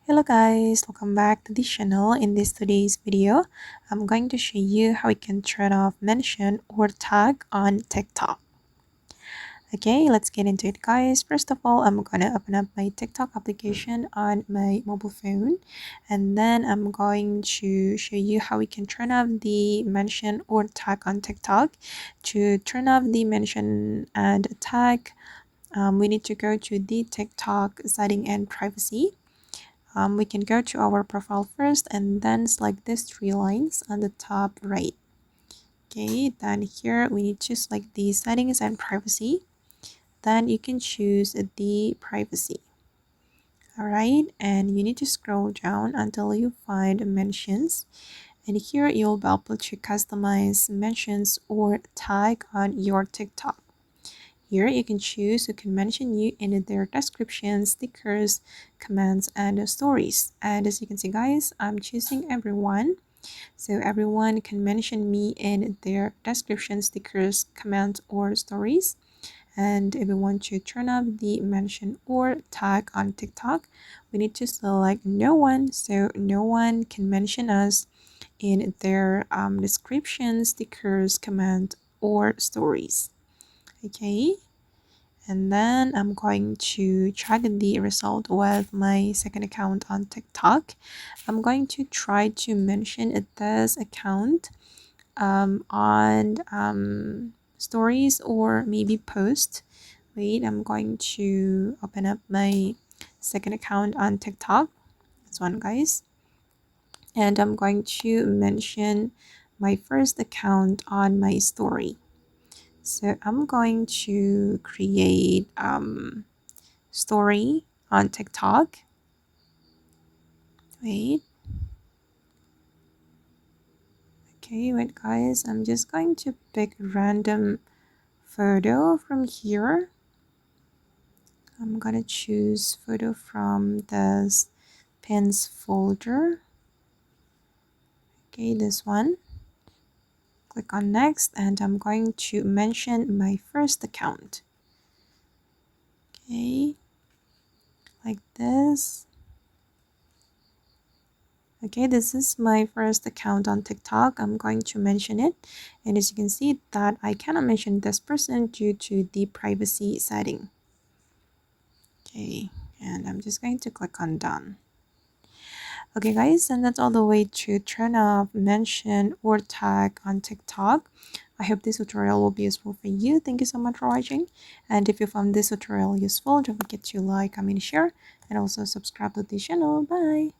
Hello guys, welcome back to the channel. In today's video, I'm going to show you how we can turn off mention or tag on TikTok. Okay, let's get into it guys. First of all, I'm gonna open up my TikTok application on my mobile phone, and then I'm going to show you how we can turn off the mention or tag on TikTok. To turn off the mention and tag, we need to go to the TikTok setting and privacy. We can go to our profile first and then select these three lines on the top right. Okay, then here we need to select the settings and privacy. Then you can choose the privacy. Alright, and you need to scroll down until you find mentions. And here you'll be able to customize mentions or tag on your TikTok. Here you can choose who can mention you in their descriptions, stickers, comments, and stories. And as you can see guys, I'm choosing everyone. So everyone can mention me in their description, stickers, comments, or stories. And if we want to turn off the mention or tag on TikTok, we need to select no one. So no one can mention us in their descriptions, stickers, comments, or stories. Okay. And then I'm going to check the result with my second account on TikTok. I'm going to try to mention this account on stories or maybe post. Wait, I'm going to open up my second account on TikTok. This one, guys. And I'm going to mention my first account on my story. So I'm going to create story on TikTok. Wait. Okay, wait guys, I'm just going to pick random photo from here. I'm gonna choose photo from this pins folder. Okay, this one. Click on next and I'm going to mention my first account. Okay, like this. Okay, this is my first account on TikTok. I'm going to mention it. And as you can see that I cannot mention this person due to the privacy setting. Okay, and I'm just going to click on done. Okay guys, and that's all the way to turn off mention or tag on TikTok. I hope this tutorial will be useful for you. Thank you so much for watching. And if you found this tutorial useful, don't forget to like, comment, share, and also subscribe to the channel. Bye!